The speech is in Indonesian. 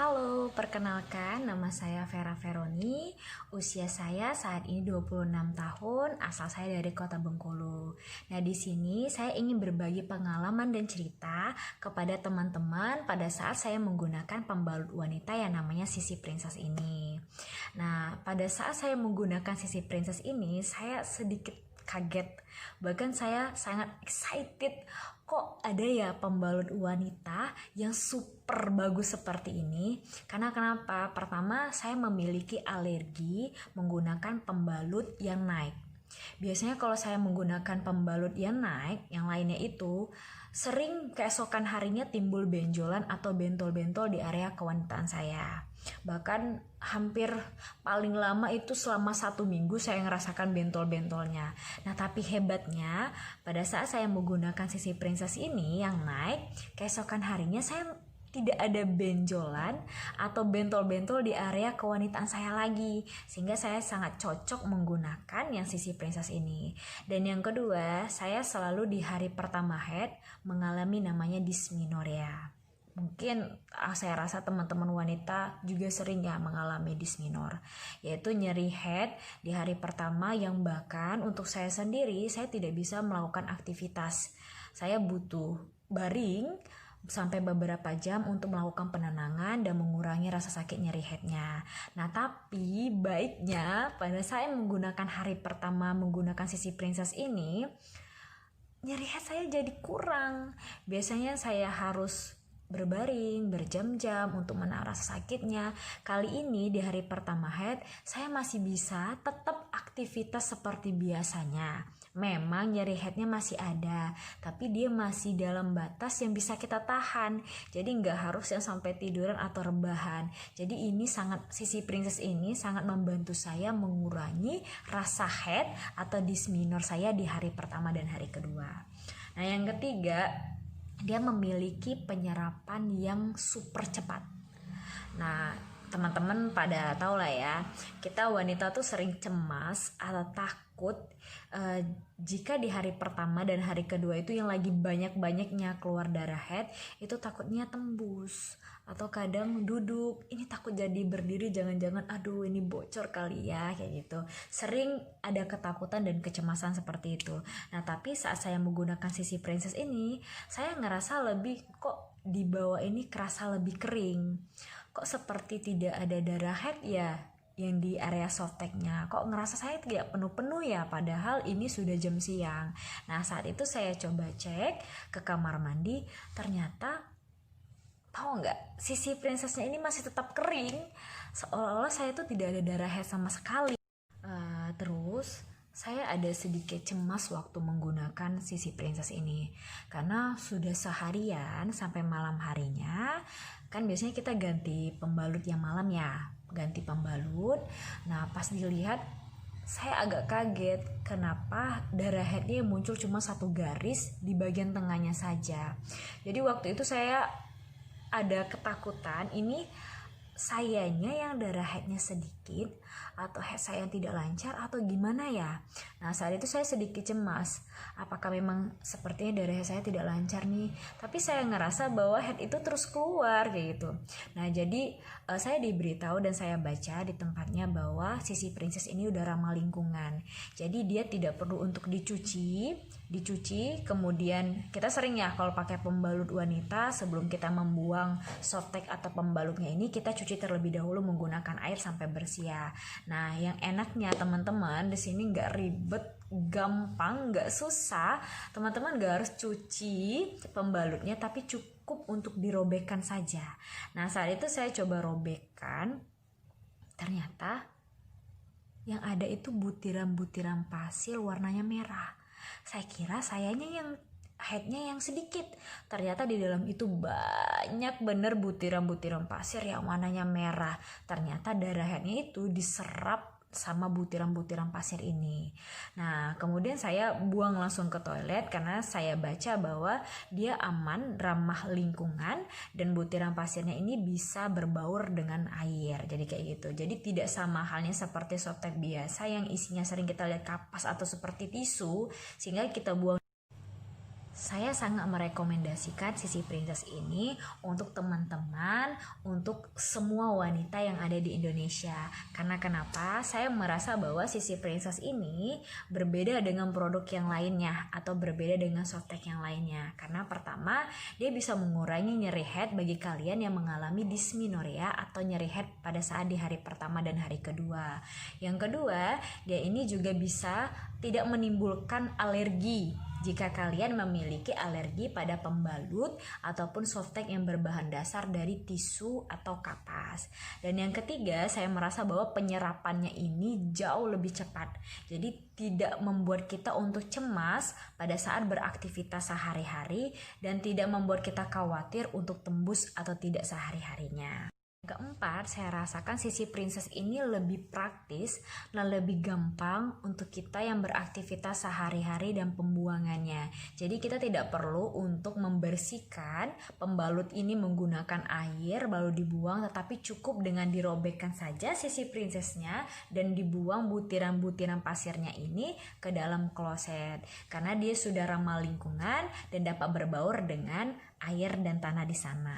Halo, perkenalkan nama saya Vera Veroni. Usia saya saat ini 26 tahun, asal saya dari Kota Bengkulu. Nah, di sini saya ingin berbagi pengalaman dan cerita kepada teman-teman pada saat saya menggunakan pembalut wanita yang namanya Sissy Princess ini. Nah, pada saat saya menggunakan Sissy Princess ini, saya sedikit kaget. Bahkan saya sangat excited. Kok ada ya pembalut wanita yang super bagus seperti ini? Karena kenapa? Pertama, saya memiliki alergi menggunakan pembalut yang naik. Biasanya kalau saya menggunakan pembalut yang naik, yang lainnya itu sering keesokan harinya timbul benjolan atau bentol-bentol di area kewanitaan saya. Bahkan hampir paling lama itu selama 1 minggu saya ngerasakan bentol-bentolnya. Nah, tapi hebatnya pada saat saya menggunakan Sissy Princess ini yang naik, keesokan harinya saya tidak ada benjolan atau bentol-bentol di area kewanitaan saya lagi, sehingga saya sangat cocok menggunakan yang Sissy Princess ini. Dan yang kedua, saya selalu di hari pertama head mengalami namanya dysmenorrhea. Mungkin saya rasa teman-teman wanita juga sering ya mengalami dysmenorrhea, yaitu nyeri head di hari pertama yang bahkan untuk saya sendiri saya tidak bisa melakukan aktivitas. Saya butuh baring sampai beberapa jam untuk melakukan penenangan dan mengurangi rasa sakit nyeri headnya. Nah, tapi baiknya pada saya menggunakan hari pertama menggunakan Sissy Princess ini, nyeri head saya jadi kurang. Biasanya saya harus berbaring berjam-jam untuk menahan rasa sakitnya. Kali ini di hari pertama head saya masih bisa tetap aktivitas seperti biasanya. Memang nyeri headnya masih ada, tapi dia masih dalam batas yang bisa kita tahan. Jadi nggak harus yang sampai tiduran atau rebahan. Jadi ini Sissy Princess ini sangat membantu saya mengurangi rasa head atau dysmenorrhea saya di hari pertama dan hari kedua. Nah, yang ketiga, dia memiliki penyerapan yang super cepat. Nah, teman-teman pada tahu lah ya, kita wanita tuh sering cemas atau takut jika di hari pertama dan hari kedua itu yang lagi banyak-banyaknya keluar darah head, itu takutnya tembus atau kadang duduk, ini takut jadi berdiri, jangan-jangan aduh ini bocor kali ya, kayak gitu. Sering ada ketakutan dan kecemasan seperti itu. Nah, tapi saat saya menggunakan Sissy Princess ini, saya ngerasa lebih kok di bawah ini kerasa lebih kering. Kok seperti tidak ada darah head ya yang di area softteknya, kok ngerasa saya tidak penuh-penuh ya, padahal ini sudah jam siang. Nah, saat itu saya coba cek ke kamar mandi, ternyata tahu nggak, Sissy Princessnya ini masih tetap kering, seolah-olah saya tuh tidak ada darah head sama sekali. Terus saya ada sedikit cemas waktu menggunakan Sissy Princess ini, karena sudah seharian sampai malam harinya, kan biasanya kita ganti pembalut yang malam ya, ganti pembalut. Nah, pas dilihat saya agak kaget kenapa darah headnya muncul cuma 1 garis di bagian tengahnya saja. Jadi waktu itu saya ada ketakutan, ini sayanya yang darah headnya sedikit atau head saya yang tidak lancar atau gimana ya. Nah, saat itu saya sedikit cemas, apakah memang sepertinya darah head saya tidak lancar nih, tapi saya ngerasa bahwa head itu terus keluar kayak gitu. Nah, jadi saya diberitahu dan saya baca di tempatnya bahwa Sissy Princess ini udah ramah lingkungan, jadi dia tidak perlu untuk dicuci. Kemudian kita sering ya kalau pakai pembalut wanita, sebelum kita membuang softtek atau pembalutnya ini, kita cuci terlebih dahulu menggunakan air sampai bersih ya. Nah, yang enaknya teman-teman di sini nggak ribet, gampang, nggak susah. Teman-teman nggak harus cuci pembalutnya, tapi cukup untuk dirobekkan saja. Nah, saat itu saya coba robekkan, ternyata yang ada itu butiran-butiran pasir warnanya merah. Saya kira sayanya yang headnya yang sedikit, ternyata di dalam itu banyak bener butiran-butiran pasir yang warnanya merah. Ternyata darah headnya itu diserap sama butiran-butiran pasir ini. Nah, kemudian saya buang langsung ke toilet karena saya baca bahwa dia aman, ramah lingkungan, dan butiran pasirnya ini bisa berbaur dengan air. Jadi kayak gitu. Jadi tidak sama halnya seperti softtek biasa yang isinya sering kita lihat kapas atau seperti tisu, sehingga kita buang. Saya sangat merekomendasikan Sisi Princess ini untuk teman-teman, untuk semua wanita yang ada di Indonesia. Karena kenapa? Saya merasa bahwa Sisi Princess ini berbeda dengan produk yang lainnya atau berbeda dengan softtek yang lainnya. Karena pertama, dia bisa mengurangi nyeri head bagi kalian yang mengalami dysmenorrhea atau nyeri head pada saat di hari pertama dan hari kedua. Yang kedua, dia ini juga bisa tidak menimbulkan alergi jika kalian memiliki alergi pada pembalut ataupun softtek yang berbahan dasar dari tisu atau kapas. Dan yang ketiga, saya merasa bahwa penyerapannya ini jauh lebih cepat. Jadi tidak membuat kita untuk cemas pada saat beraktivitas sehari-hari dan tidak membuat kita khawatir untuk tembus atau tidak sehari-harinya. Keempat, saya rasakan Sisi Princess ini lebih praktis dan lebih gampang untuk kita yang beraktivitas sehari-hari dan pembuangannya. Jadi kita tidak perlu untuk membersihkan pembalut ini menggunakan air lalu dibuang, tetapi cukup dengan dirobekkan saja Sisi Princessnya dan dibuang butiran-butiran pasirnya ini ke dalam kloset. Karena dia sudah ramah lingkungan dan dapat berbaur dengan air dan tanah di sana.